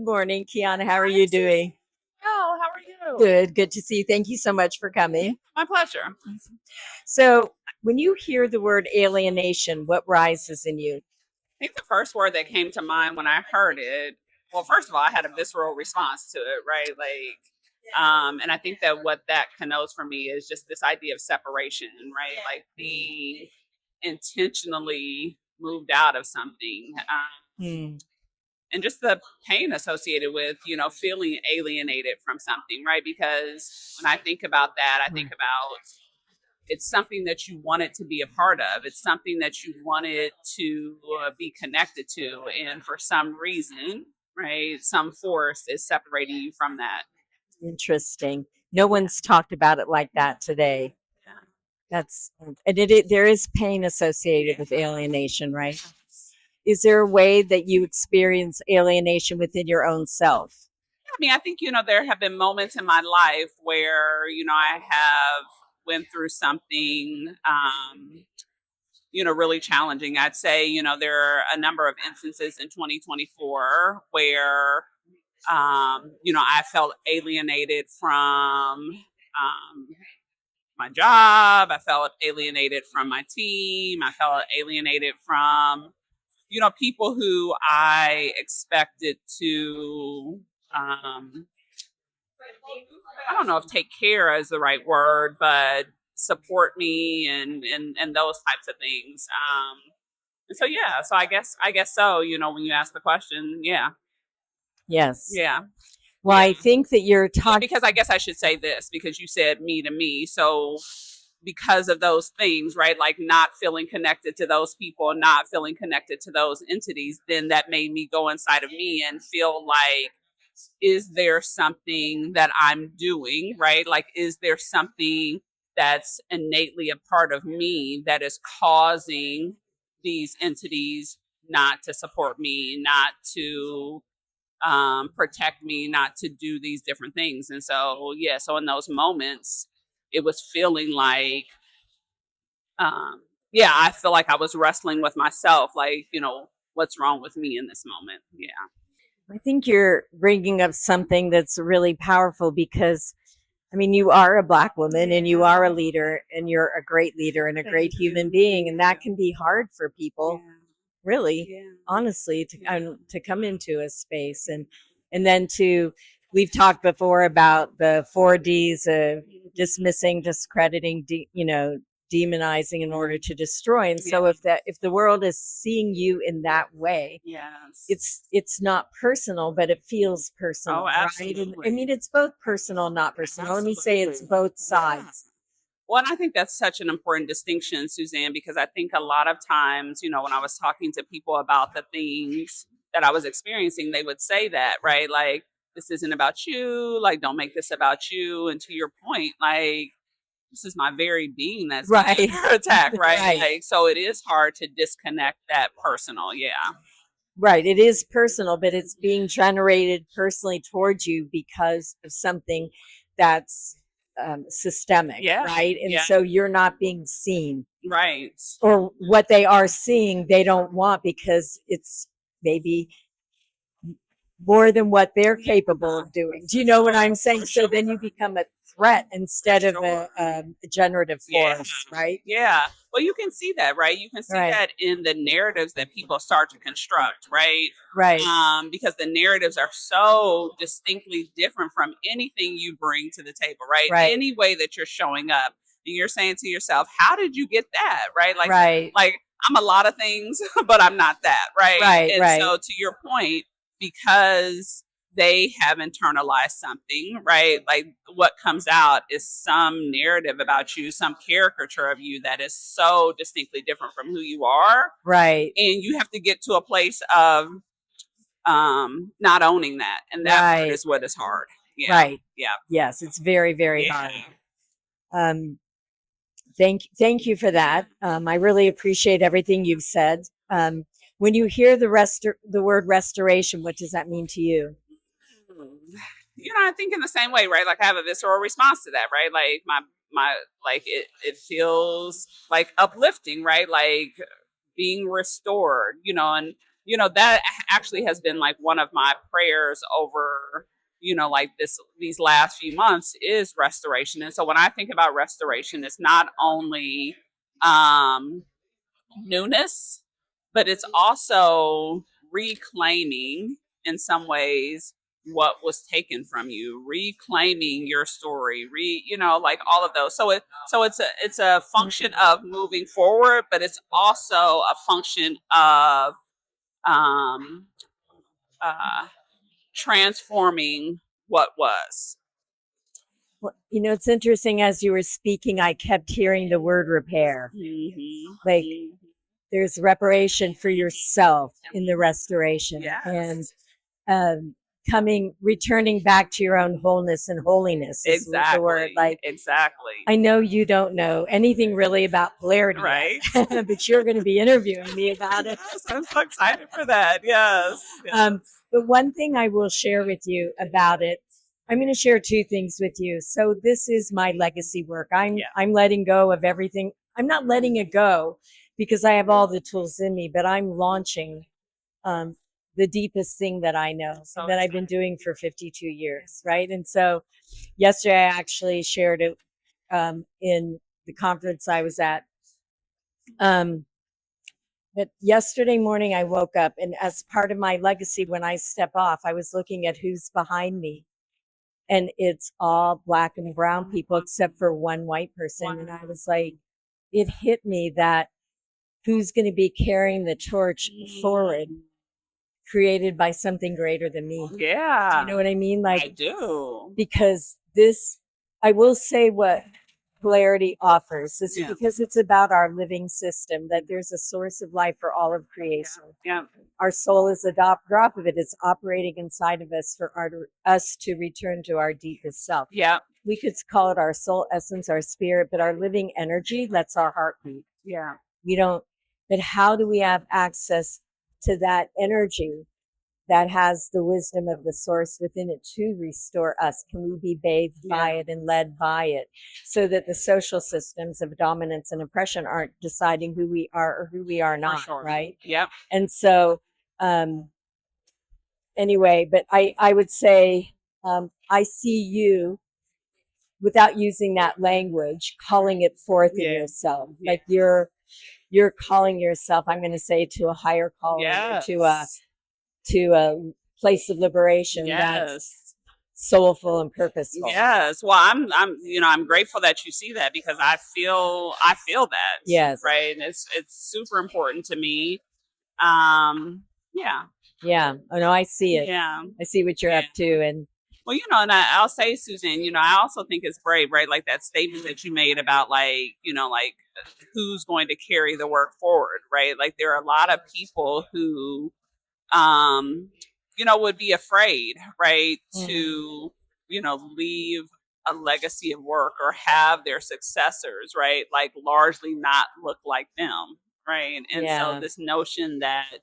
morning, Qiana. How are Hi, you Suzanne. doing? How are you? Good to see you. Thank you so much for coming. My pleasure. So, when you hear the word alienation, what rises in you? I think the first word that came to mind when I heard it, well, first of all, I had a visceral response to it, right? And I think that what that connotes for me is just this idea of separation, right? Like being intentionally moved out of something. Hmm. And just the pain associated with, feeling alienated from something, right? Because when I think about that, I think about it's something that you wanted to be a part of. It's something that you wanted to be connected to. And for some reason, right, some force is separating you from that. Interesting. No one's talked about it like that today. Yeah. That's and there is pain associated with alienation, right? Is there a way that you experience alienation within your own self? I mean, I think, there have been moments in my life where, I have went through something, really challenging. I'd say, there are a number of instances in 2024 where, I felt alienated from my job. I felt alienated from my team. I felt alienated from, people who I expected to, I don't know if take care is the right word, but support me and those types of things. And so yeah, so I guess so. When you ask the question, yeah, Yes. yeah, Well, yeah. I think that you're Yeah, talking. because I guess I should say this because you said me to me. So because of those things, right? Like not feeling connected to those people, not feeling connected to those entities, then that made me go inside of me and feel like, is there something that I'm doing, right? Like, is there something that's innately a part of me that is causing these entities not to support me, not to protect me, not to do these different things? And so, yeah, so in those moments, it was feeling like, yeah, I feel like I was wrestling with myself, like, what's wrong with me in this moment? Yeah. I think you're bringing up something that's really powerful because, I mean, you are a Black woman and you are a leader and you're a great leader and a great human being. And that can be hard for people, really, honestly, to come into a space and then we've talked before about the 4Ds of dismissing, discrediting, demonizing in order to destroy. And so if the world is seeing you in that way, Yes. it's not personal, but it feels personal, Oh, right? absolutely. And, I mean, it's both personal, not personal. Let me say it's both sides. Well, and I think that's such an important distinction, Suzanne, because I think a lot of times, when I was talking to people about the things that I was experiencing, they would say that, right? Like, this isn't about you. Like, don't make this about you. And to your point, like, this is my very being that's Right. under attack, right? Right. Like, so it is hard to disconnect that personal. Yeah. Right. It is personal, but it's being generated personally towards you because of something that's systemic, Yeah. right? And Yeah. so you're not being seen, Right. or what they are seeing, they don't want because it's maybe more than what they're capable of doing. Do you know what I'm saying? So then you become a threat instead of a generative force, right? Yeah. Well, you can see that, right? You can see Right. that in the narratives that people start to construct, right? Right. Because the narratives are so distinctly different from anything you bring to the table, right? Right. Any way that you're showing up, and you're saying to yourself, "How did you get that?" Right? Like, Right. I'm a lot of things, but I'm not that, right? Right. And Right. so, to your point, because they have internalized something, right? Like what comes out is some narrative about you, some caricature of you that is so distinctly different from who you are. Right. And you have to get to a place of not owning that. And that part Right. is what is hard. Yeah. Right. Yeah. Yes, it's very, very hard. Thank you for that. I really appreciate everything you've said. When you hear the word restoration, what does that mean to you? I think in the same way, right? Like I have a visceral response to that, right? Like my like it feels like uplifting, right? Like being restored, and that actually has been like one of my prayers over, like these last few months is restoration. And so when I think about restoration, it's not only newness, but it's also reclaiming in some ways what was taken from you, reclaiming your story, like all of those. So it's a function of moving forward, but it's also a function of um, transforming what was. Well, it's interesting. As you were speaking, I kept hearing the word repair. Mm-hmm. Like there's reparation for yourself in the restoration, Yes. and returning back to your own wholeness and holiness is Exactly. the word. Like, exactly. I know you don't know anything really about polarity, Right? yet, but you're going to be interviewing me about it. Yes, I'm so excited for that. Yes. But one thing I will share with you about it, I'm going to share two things with you. So this is my legacy work. I'm letting go of everything. I'm not letting it go because I have all the tools in me, but I'm launching the deepest thing that I know that I've been doing for 52 years, right? And so yesterday I actually shared it in the conference I was at. But yesterday morning I woke up, and as part of my legacy, when I step off, I was looking at who's behind me. And it's all Black and brown people except for one white person. And I was like, it hit me that who's going to be carrying the torch forward, created by something greater than me. Yeah. Do you know what I mean? Like, I do. Because I will say what polarity offers is because it's about our living system, that there's a source of life for all of creation. Yeah. Our soul is a drop of it. It's operating inside of us for us to return to our deepest self. Yeah. We could call it our soul essence, our spirit, but our living energy, that's our heartbeat. Yeah. But how do we have access to that energy that has the wisdom of the source within it to restore us? Can we be bathed by it and led by it, so that the social systems of dominance and oppression aren't deciding who we are or who we are not, right? Yep. And so, anyway, but I would say, I see you, without using that language, calling it forth in yourself. Like you're calling yourself, I'm going to say, to a higher calling, to a place of liberation that's soulful and purposeful. Yes. Well, I'm grateful that you see that, because I feel that. Yes. Right. And it's super important to me. Yeah. Yeah. Oh no, I see it. Yeah. I see what you're up to. And well, and I'll say, Suzanne, I also think it's brave, right? Like that statement that you made about like who's going to carry the work forward, right? Like there are a lot of people who would be afraid, right, to, leave a legacy of work or have their successors, right, like largely not look like them, right? And so this notion that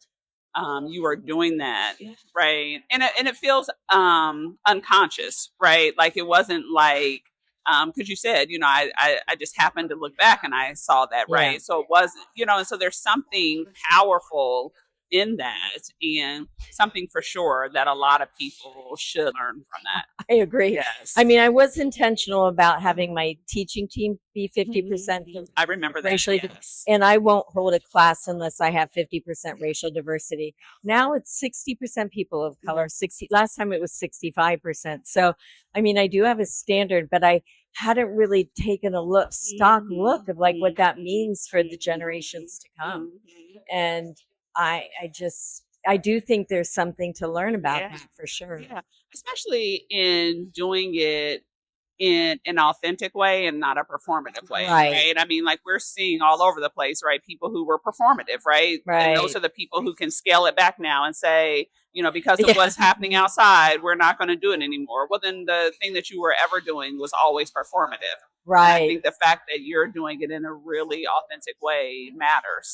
you are doing that, right, and it feels unconscious, right? Like it wasn't like because you said, I just happened to look back and I saw that, right? So it wasn't, and so there's something powerful in that, and something for sure that a lot of people should learn from that. I agree. Yes. I mean, I was intentional about having my teaching team be 50%. I remember that. Racially, and I won't hold a class unless I have 50% racial diversity. Now it's 60% people of color. Last time it was 65%. So, I mean, I do have a standard, but I hadn't really taken a stock look of like what that means for the generations to come. And I do think there's something to learn about that for sure. Yeah, especially in doing it in an authentic way and not a performative way, right? I mean, like we're seeing all over the place, right? People who were performative, right? And those are the people who can scale it back now and say, because of what's happening outside, we're not going to do it anymore. Well, then the thing that you were ever doing was always performative. Right. And I think the fact that you're doing it in a really authentic way matters.